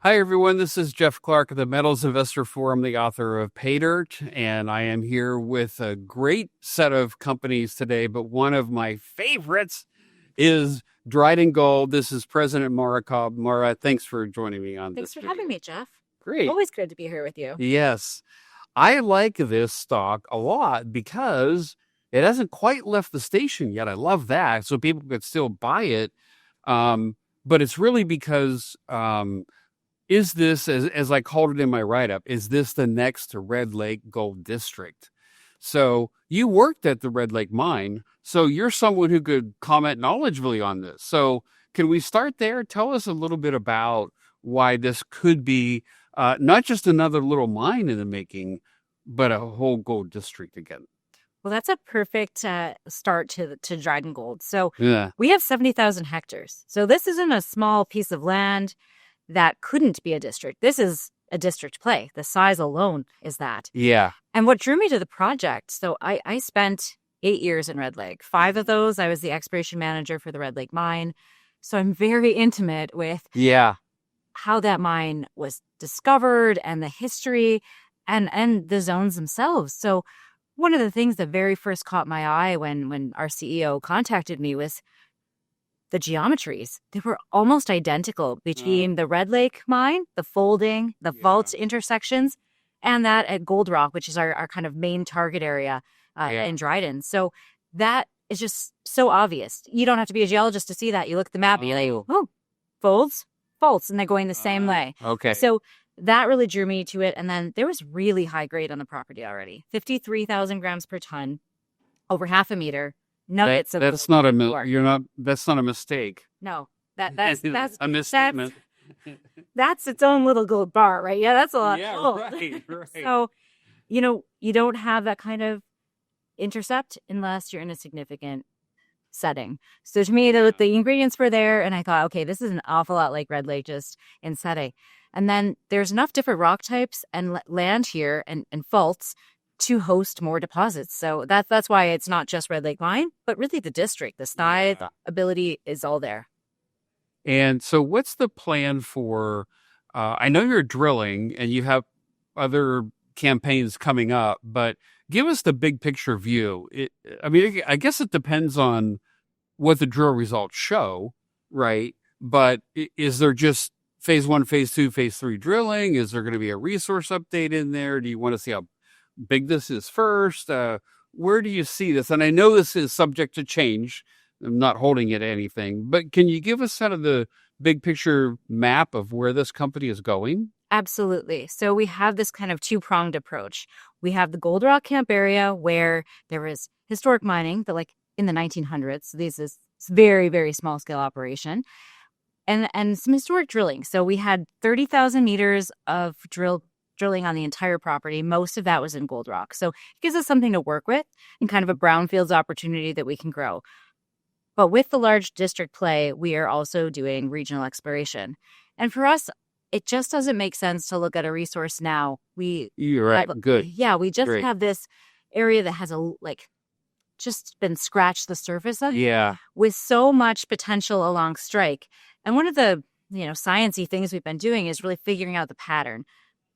Hi, everyone. This is Jeff Clark of the Metals Investor Forum, the author of Paydirt, and I am here with a great set of companies today, but one of my favorites is Dryden Gold. This is President Maura Kolb. Maura, thanks for joining me on this. Thanks for having me, Jeff. Great. Always good to be here with you. Yes. I like this stock a lot because it hasn't quite left the station yet. I love that. So people could still buy it. But it's really because... is this, as I called it in my write-up, is this the next Red Lake Gold District? So you worked at the Red Lake mine, so you're someone who could comment knowledgeably on this. So can we start there? Tell us a little bit about why this could be not just another little mine in the making, but a whole gold district again. Well, that's a perfect start to Dryden Gold. So Yeah. we have 70,000 hectares. So this isn't a small piece of land that couldn't be a district. This is a district play. The size alone is that. Yeah. And what drew me to the project, so I spent 8 years in Red Lake. 5 of those, I was the exploration manager for the Red Lake mine. So I'm very intimate with how that mine was discovered and the history and the zones themselves. So one of the things that very first caught my eye when our CEO contacted me was the geometries. They were almost identical between the Red Lake mine, the folding, the fault intersections, and that at Gold Rock, which is our kind of main target area in Dryden. So that is just so obvious. You don't have to be a geologist to see that. You look at the map and you're like, oh, folds, faults, and they're going the same way. Okay. So that really drew me to it. And then there was really high grade on the property already. 53,000 grams per ton, over half a meter. Nuggets of that's not that's not a mistake. No, that's a misstatement. That's its own little gold bar, right? Yeah, that's a lot. Yeah, of right. So, you don't have that kind of intercept unless you're in a significant setting. So to me, the ingredients were there, and I thought, okay, this is an awful lot like Red Lake, just in setting. And then there's enough different rock types and land here and faults to host more deposits. So that's why it's not just Red Lake Mine, but really the district. The size ability is all there. And so what's the plan for, I know you're drilling and you have other campaigns coming up, but give us the big picture view. I guess it depends on what the drill results show, right? But is there just phase 1, phase 2, phase 3 drilling? Is there going to be a resource update in there? Do you want to see how big this is first? Where do you see this? And I know this is subject to change. I'm not holding it to anything, but can you give us kind of the big picture map of where this company is going? Absolutely. So we have this kind of two-pronged approach. We have the Gold Rock Camp area where there was historic mining, but like in the 1900s. So this is very, very small scale operation. And some historic drilling. So we had 30,000 meters of drilling on the entire property. Most of that was in Gold Rock. So it gives us something to work with and kind of a brownfields opportunity that we can grow. But with the large district play, we are also doing regional exploration. And for us, it just doesn't make sense to look at a resource now. You're right. Good. Yeah, we just have this area that has just been scratched the surface of. Yeah. With so much potential along strike. And one of the, sciencey things we've been doing is really figuring out the pattern.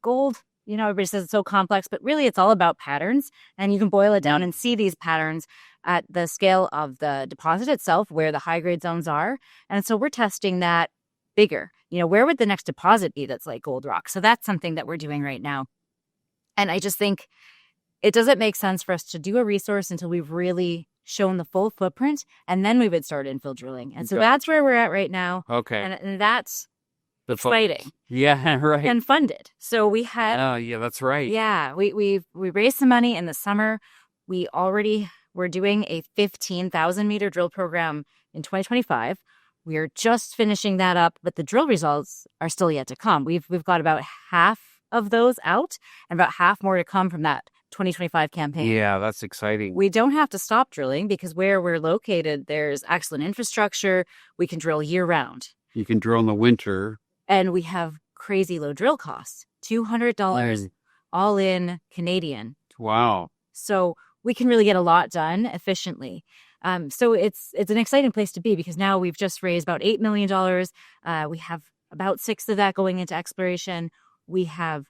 Gold, everybody says it's so complex, but really it's all about patterns. And you can boil it down and see these patterns at the scale of the deposit itself, where the high grade zones are. And so we're testing that bigger. Where would the next deposit be that's like Gold Rock? So that's something that we're doing right now. And I just think it doesn't make sense for us to do a resource until we've really shown the full footprint, and then we would start infill drilling. And so that's where we're at right now. Okay. And that's exciting. Yeah, right. And funded. So we had... Oh, yeah, that's right. Yeah, we raised some money in the summer. We already were doing a 15,000 meter drill program in 2025. We are just finishing that up, but the drill results are still yet to come. We've got about half of those out and about half more to come from that 2025 campaign. Yeah, that's exciting. We don't have to stop drilling because where we're located, there's excellent infrastructure. We can drill year round. You can drill in the winter. And we have crazy low drill costs, $200 all in Canadian. Wow. So we can really get a lot done efficiently. So it's an exciting place to be because now we've just raised about $8 million. We have about 6 of that going into exploration. We have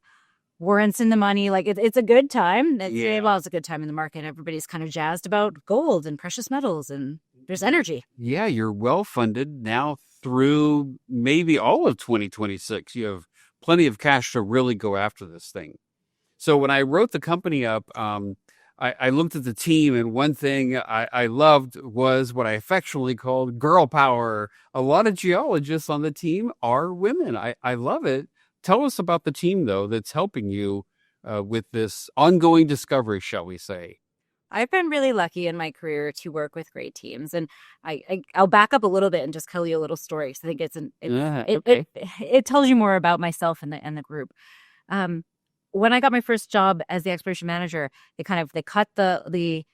warrants in the money. Like it's a good time. Well, it's a good time in the market. Everybody's kind of jazzed about gold and precious metals, and there's energy. Yeah, you're well funded now through maybe all of 2026. You have plenty of cash to really go after this thing. So when I wrote the company up, I looked at the team, and one thing I loved was what I affectionately called girl power. A lot of geologists on the team are women. I love it. Tell us about the team, though, that's helping you with this ongoing discovery, shall we say. I've been really lucky in my career to work with great teams, and I'll back up a little bit and just tell you a little story. So I think it tells you more about myself and the group. When I got my first job as the exploration manager, they cut the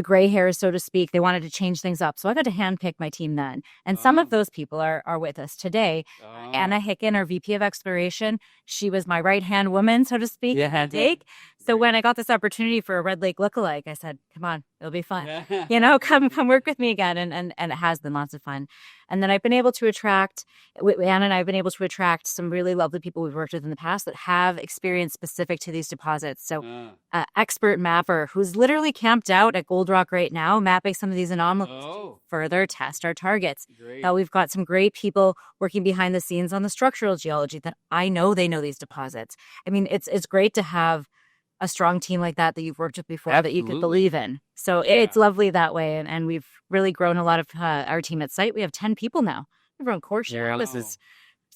gray hairs, so to speak. They wanted to change things up. So I got to handpick my team then. And some of those people are with us today. Anna Hicken, our VP of Exploration, she was my right-hand woman, so to speak. So when I got this opportunity for a Red Lake lookalike, I said, come on, it'll be fun. Come work with me again. And it has been lots of fun. And then Anna and I have been able to attract some really lovely people we've worked with in the past that have experience specific to these deposits. So expert mapper who's literally camped out at Gold Rock right now, mapping some of these anomalies to further test our targets. Now we've got some great people working behind the scenes on the structural geology that I know they know these deposits. I mean, it's great to have a strong team like that you've worked with before. Absolutely. That you could believe in. So it's lovely that way. And we've really grown a lot of our team at site. We have 10 people now. We've grown core share. It's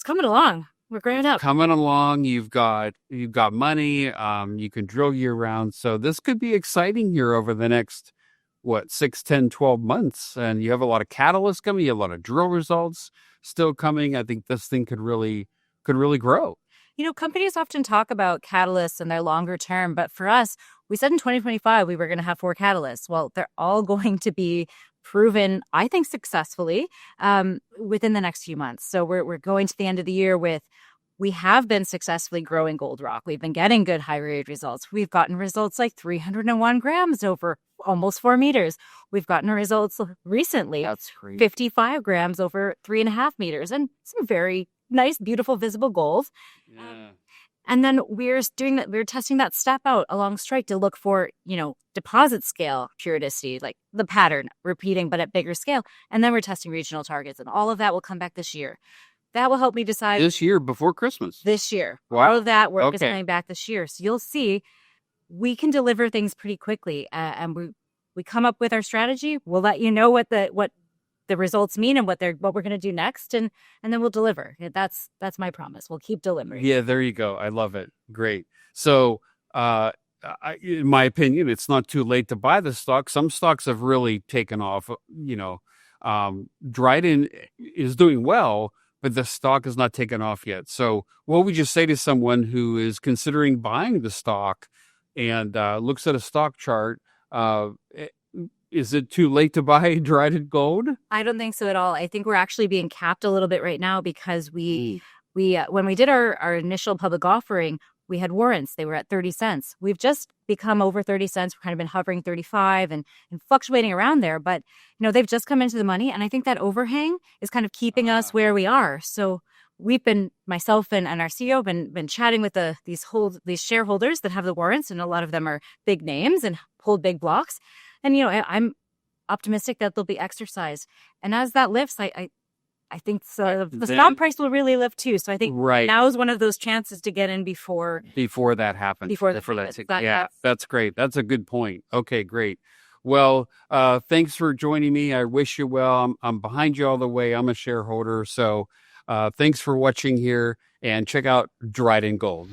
coming along. We're growing up. Coming along. You've got money. You can drill year round. So this could be exciting here over the next, 6, 10, 12 months. And you have a lot of catalysts coming. You have a lot of drill results still coming. I think this thing could really grow. Companies often talk about catalysts and their longer term, but for us, we said in 2025 we were going to have 4 catalysts. Well, they're all going to be proven, I think, successfully within the next few months. So we're going to the end of the year we have been successfully growing Gold Rock. We've been getting good high-grade results. We've gotten results like 301 grams over almost 4 meters. We've gotten results recently, 55 grams over 3.5 meters, and some very nice, beautiful, visible gold. And then we're testing that step out along strike to look for, deposit scale periodicity, like the pattern repeating, but at bigger scale. And then we're testing regional targets, and all of that will come back this year. That will help me decide. This year, before Christmas? This year. Wow. All of that work is coming back this year. So you'll see we can deliver things pretty quickly. And we come up with our strategy. We'll let you know what the results mean and what we're going to do next, and then we'll deliver. That's my promise. We'll keep delivering. Yeah, there you go. I love it. Great. So, in my opinion, it's not too late to buy the stock. Some stocks have really taken off. Dryden is doing well, but the stock has not taken off yet. So, what would you say to someone who is considering buying the stock and looks at a stock chart? Is it too late to buy Dryden Gold? I don't think so at all. I think we're actually being capped a little bit right now because we when we did our initial public offering, we had warrants. They were at 30 cents. We've just become over 30 cents. We've kind of been hovering 35 and fluctuating around there. But, they've just come into the money. And I think that overhang is kind of keeping us where we are. So myself and our CEO been chatting with these shareholders that have the warrants, and a lot of them are big names and hold big blocks. And, I'm optimistic that they'll be exercised. And as that lifts, I think the stock price will really lift too. So I think now is one of those chances to get in before that happens. That's great. That's a good point. Okay, great. Well, thanks for joining me. I wish you well. I'm behind you all the way. I'm a shareholder. So thanks for watching here, and check out Dryden Gold.